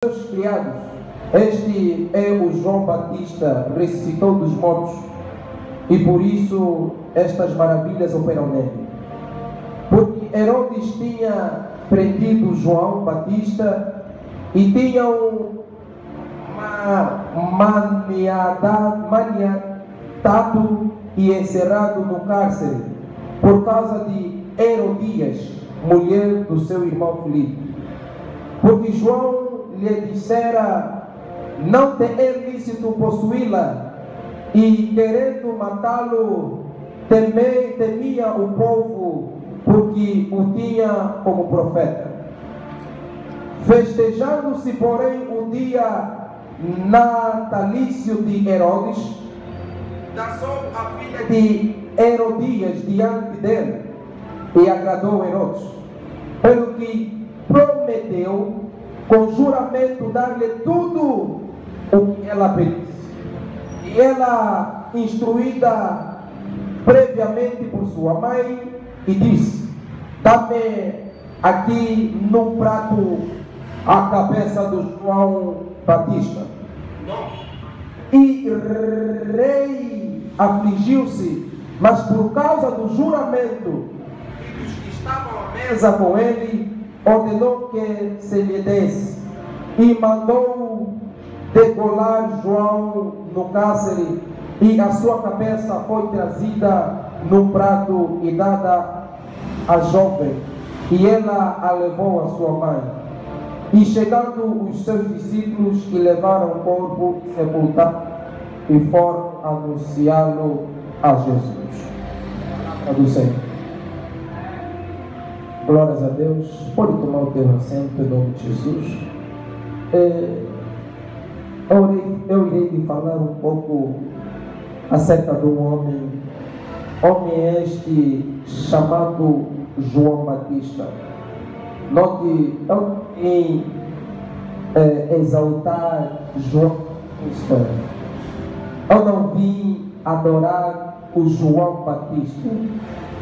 Seus criados, este é o João Batista, ressuscitou dos mortos, e por isso estas maravilhas operam nele. Porque Herodes tinha prendido João Batista e tinham maniatado e encerrado no cárcere por causa de Herodias, mulher do seu irmão Filipe. Porque João lhe dissera não te é lícito possuí-la, e querendo matá-lo, temia o povo, porque o tinha como profeta. Festejando-se, porém, o dia natalício de Herodes, nasceu a filha de Herodias diante dele, e agradou Herodes, pelo que prometeu com juramento dar-lhe tudo o que ela pedisse. E ela, instruída previamente por sua mãe, e disse: dá-me aqui num prato a cabeça do João Batista. E rei afligiu-se, mas por causa do juramento e dos que estavam à mesa com ele, ordenou que se lhe desse, e mandou degolar João no cárcere, e a sua cabeça foi trazida num prato e dada à jovem, e ela a levou à sua mãe. E chegando os seus discípulos, e levaram o corpo sepultado, e foram anunciá-lo a Jesus. Palavra do Senhor. Glórias a Deus. Pode tomar o teu assento em nome de Jesus. Eu irei lhe falar um pouco acerca de um homem este chamado João Batista. Note, eu em exaltar João Batista, eu não vim adorar o João Batista,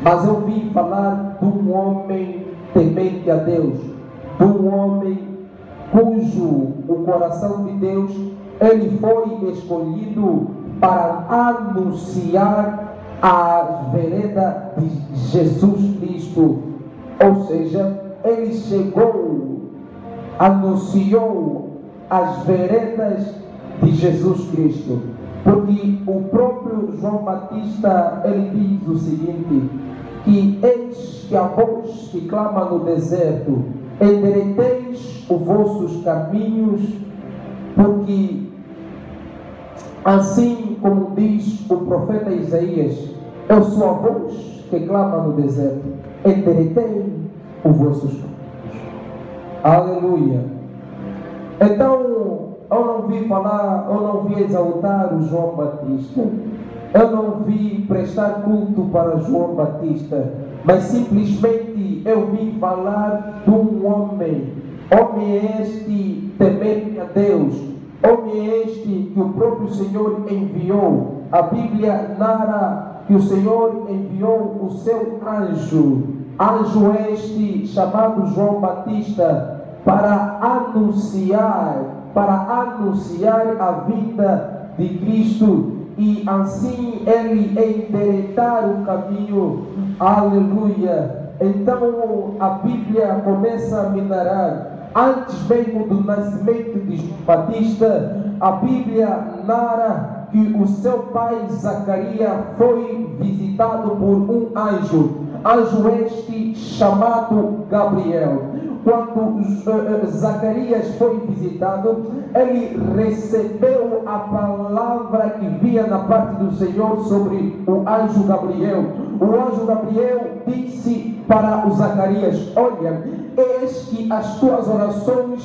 mas eu vim falar de um homem temente a Deus, de um homem cujo o coração de Deus, ele foi escolhido para anunciar a vereda de Jesus Cristo. Ou seja, ele chegou, anunciou as veredas de Jesus Cristo. Porque o próprio João Batista, ele diz o seguinte, que eis que a voz que clama no deserto, endireiteis os vossos caminhos, porque assim como diz o profeta Isaías, eu sou a voz que clama no deserto, endireitei os vossos caminhos. Aleluia. Então, eu não vi falar, eu não vi exaltar o João Batista, eu não vi prestar culto para João Batista, mas simplesmente eu vim falar de um homem este temente a Deus, homem este que o próprio Senhor enviou. A Bíblia narra que o Senhor enviou o seu anjo este chamado João Batista, para anunciar a vinda de Cristo, e assim ele endireitar o caminho. Aleluia. Então a Bíblia começa a me narrar, antes mesmo do nascimento de João Batista, a Bíblia narra que o seu pai Zacarias foi visitado por um anjo este chamado Gabriel. Quando Zacarias foi visitado, ele recebeu a palavra que vinha da parte do Senhor sobre o anjo Gabriel. O anjo Gabriel disse para o Zacarias: olha, eis que as tuas orações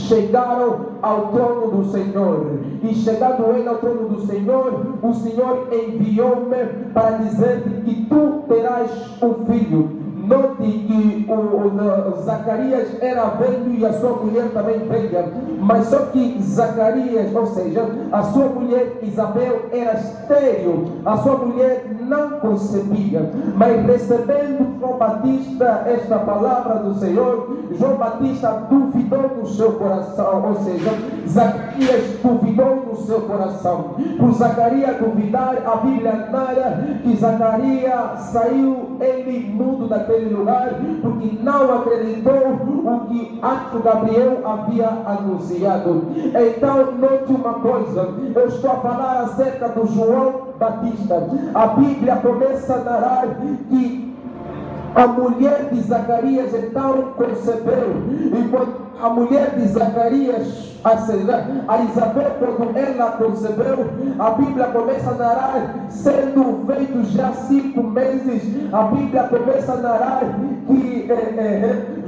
chegaram ao trono do Senhor, e chegado ele ao trono do Senhor, o Senhor enviou-me para dizer-te que tu terás um filho. note que o Zacarias era velho e a sua mulher também velha, mas só que Zacarias, ou seja, a sua mulher Isabel era estéril, a sua mulher não concebia, mas recebendo João Batista esta palavra do Senhor, João Batista duvidou no seu coração, ou seja, Zacarias duvidou no seu coração. Por Zacarias duvidar, a Bíblia narra que Zacarias saiu ele mudo daquele lugar, porque não acreditou o que anjo Gabriel havia anunciado. Então, note uma coisa, eu estou a falar acerca do João Batista. A Bíblia começa a narrar que a mulher de Zacarias então concebeu, e quando a mulher de Zacarias, a Isabel, quando ela concebeu, a Bíblia começa a narrar, sendo feitos já 5 meses, a Bíblia começa a narrar que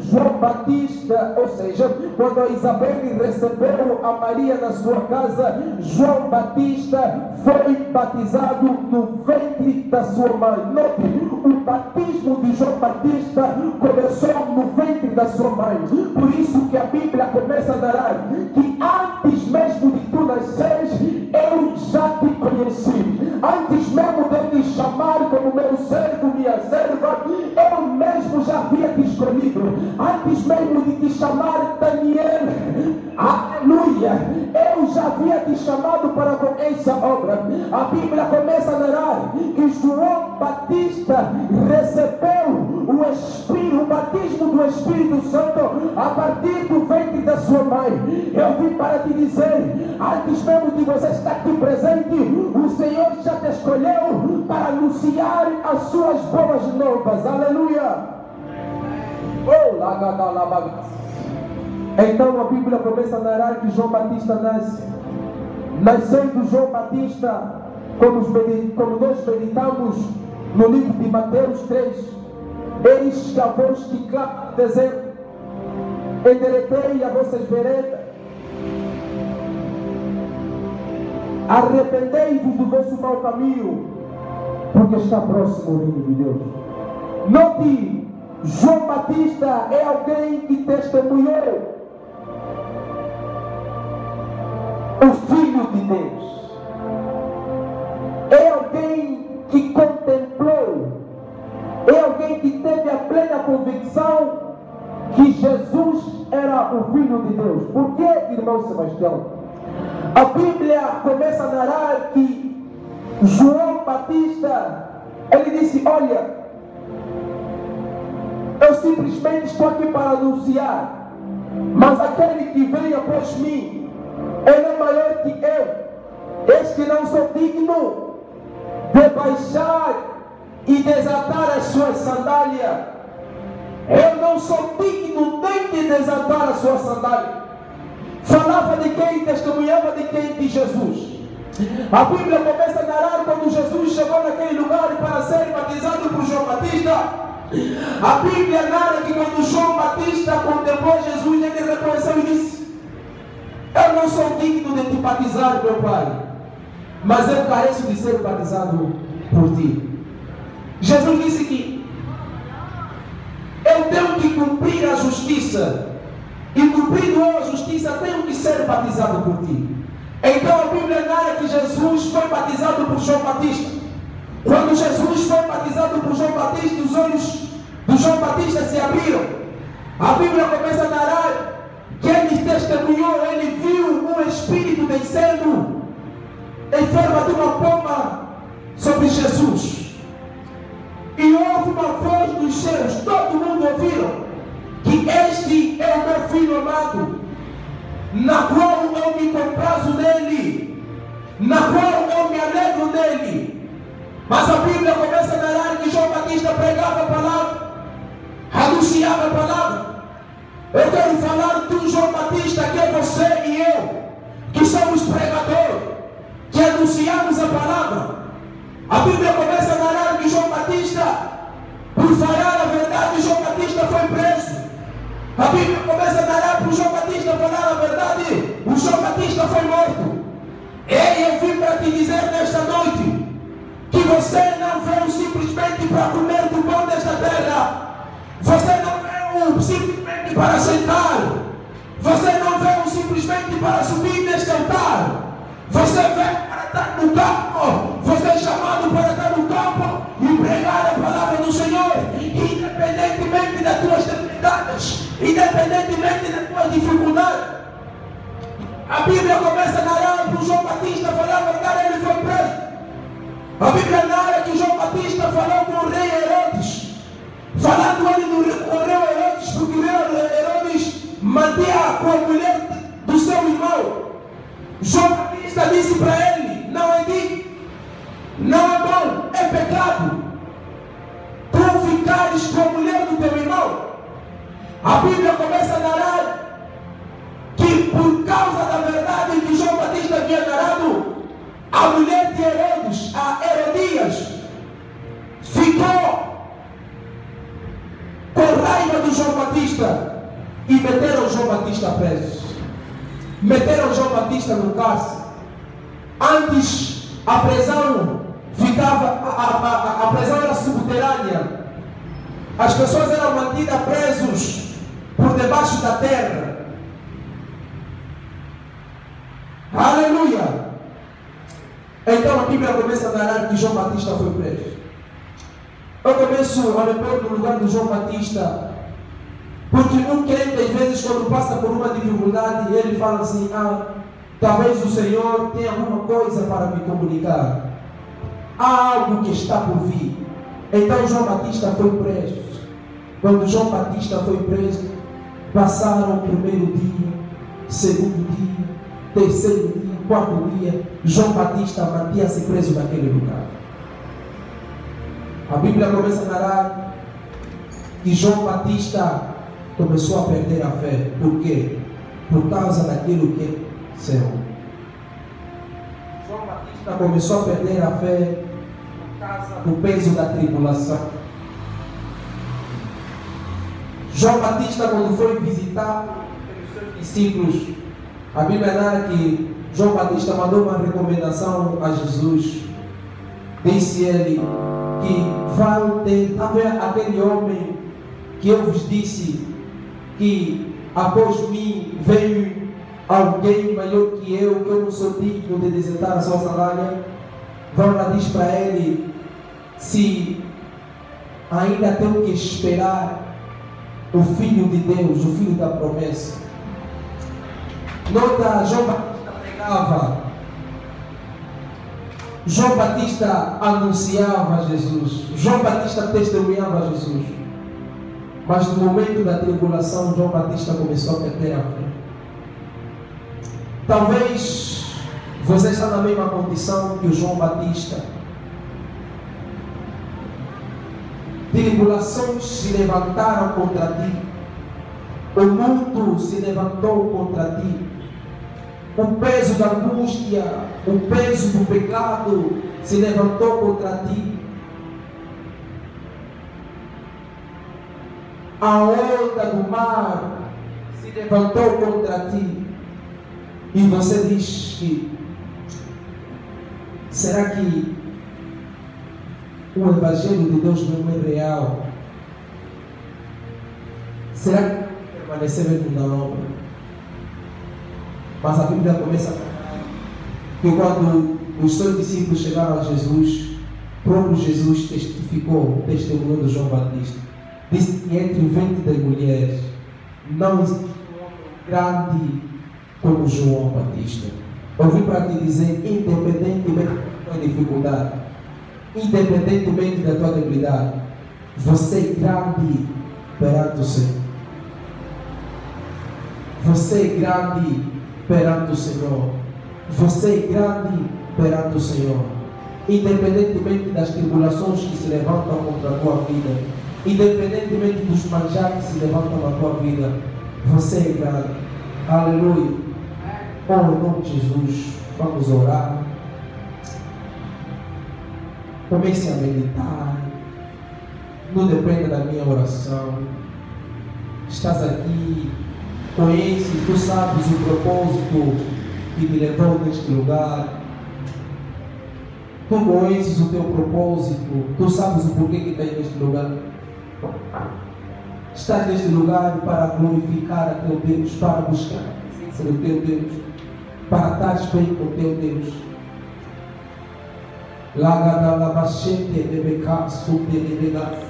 João Batista, ou seja, quando a Isabel recebeu a Maria na sua casa, João Batista foi batizado no ventre da sua mãe. Note, o batismo de João Batista começou no ventre da sua mãe. Por isso que a Bíblia começa a narrar que antes mesmo de tu nasceres, eu já te conheci. Antes mesmo de eu te chamar como meu servo, minha serva, eu mesmo já havia te escolhido. Antes mesmo de te chamar Daniel, aleluia, eu já havia te chamado para com essa obra. A Bíblia começa a narrar que João Batista recebeu o batismo do Espírito Santo a partir do ventre da sua mãe. Eu vim para te dizer, antes mesmo de você estar aqui presente, o Senhor já te escolheu para anunciar as suas boas novas. Aleluia! Então a Bíblia começa a narrar que João Batista nasce. Nascendo João Batista, como nós meditamos no livro de Mateus 3, eis que a voz que clama no deserto, endireitei a vossas veredas, arrependei-vos do vosso mau caminho, porque está próximo o reino de Deus. Note, João Batista é alguém que testemunhou o Filho de Deus. É alguém que contemplou, é alguém que teve a plena convicção que Jesus era o Filho de Deus. Por que, irmão Sebastião? A Bíblia começa a narrar que João Batista, ele disse: olha, eu simplesmente estou aqui para anunciar, mas aquele que vem após mim, ele é maior que eu. Este não sou digno de baixar e desatar as suas sandálias. Eu não sou digno nem de desatar as suas sandálias. Falava de quem? Testemunhava de quem? De Jesus. A Bíblia começa a narrar quando Jesus chegou naquele lugar para ser batizado por João Batista. A Bíblia narra que quando João Batista contemplou Jesus, ele reconheceu e disse: eu não sou digno de te batizar, meu Pai, mas eu careço de ser batizado por ti. Jesus disse que eu tenho que cumprir a justiça, e cumprindo a justiça tenho que ser batizado por ti. Então a Bíblia narra que Jesus foi batizado por João Batista. Quando Jesus foi batizado por João Batista, os olhos do João Batista se abriram. A Bíblia começa a narrar que ele testemunhou, ele viu um Espírito descendo em forma de uma pomba sobre Jesus. E houve uma voz dos céus, todo mundo ouviu, que este é o meu Filho amado, na qual eu me comprazo nele, na qual eu me alegro nele. Mas a Bíblia começa a narrar que João Batista pregava a palavra, anunciava a palavra. Eu quero falar de um João Batista que é você e eu, que somos pregadores, que anunciamos a palavra. A Bíblia começa a narrar que João Batista, por falar a verdade, João Batista foi preso. A Bíblia começa a narrar por João Batista falar a verdade, o João Batista foi morto. E eu vim para te dizer nesta noite que você não veio simplesmente para comer do pão desta terra, Você não veio simplesmente para sentar. Você não veio simplesmente para subir neste altar. Você veio para estar no campo. Você é chamado para estar no campo e pregar a palavra do Senhor, independentemente das tuas debilidades, independentemente das tuas dificuldades. A Bíblia começa a narrar para o João Batista falar que ele foi preso. A Bíblia narra que João Batista falou com o rei Herodes, falando ele com o rei Herodes, porque o rei Herodes mantinha com a mulher do seu irmão. João Batista disse para ele: não é digno, não é bom, é pecado tu ficares com a mulher do teu irmão. A Bíblia começa a narrar que por causa da verdade que João Batista havia narrado, a mulher de Herodes, a Herodias, ficou com raiva do João Batista e meteram João Batista preso. Meteram João Batista no cárcere. Antes a prisão a prisão era subterrânea. As pessoas eram mantidas presos por debaixo da terra. Aleluia! Então a Bíblia começa a narrar que João Batista foi preso. Eu começo a me pôr no lugar do João Batista, porque um crente às vezes quando passa por uma dificuldade, ele fala assim: talvez o Senhor tenha alguma coisa para me comunicar. Há algo que está por vir. Então João Batista foi preso. Quando João Batista foi preso, passaram o primeiro dia, segundo dia, terceiro dia, quarto dia, João Batista mantinha-se preso naquele lugar. A Bíblia começa a narrar que João Batista começou a perder a fé. Por quê? Por causa daquilo que aconteceu. João Batista começou a perder a fé por causa do peso da tribulação. João Batista, quando foi visitado pelos seus discípulos, a Bíblia narra que João Batista mandou uma recomendação a Jesus. Disse ele que vai ter aquele homem que eu vos disse que após mim veio alguém maior que eu não sou digno de desatar a sua sandália. Vão lá, diz para ele se ainda tenho que esperar o Filho de Deus, o Filho da promessa. Nota, João Batista pregava, João Batista anunciava Jesus, João Batista testemunhava Jesus. Mas no momento da tribulação, João Batista começou a perder a fé. Talvez você está na mesma condição que o João Batista. Tribulações se levantaram contra ti. O mundo se levantou contra ti. O peso da angústia, o peso do pecado se levantou contra ti. A onda do mar se levantou contra ti. E você diz que será que o Evangelho de Deus não é real? Será que permaneceremos na obra? Mas a Bíblia começa a falar que quando os seus discípulos chegaram a Jesus, o próprio Jesus testemunhou do João Batista. Disse que entre o ventre das mulheres não existe um homem grande como João Batista. Eu vim para te dizer, independentemente da tua dificuldade, independentemente da tua debilidade, você é grande perante o Senhor. Você é grande perante o Senhor. Você é grande perante o Senhor. Independentemente das tribulações que se levantam contra a tua vida, independentemente dos manjares que se levantam na tua vida, você é grande. Aleluia. Oh, em nome de Jesus, vamos orar. Comece a meditar. Não dependa da minha oração. Estás aqui, conhece, tu sabes o propósito que me levou neste lugar. Tu conheces o teu propósito, tu sabes o porquê que está neste lugar. Estás neste lugar para glorificar a teu Deus, para buscar a presença do teu Deus, para estar bem com o teu Deus. Lagadalabachete, bebeca, sute, bebeca.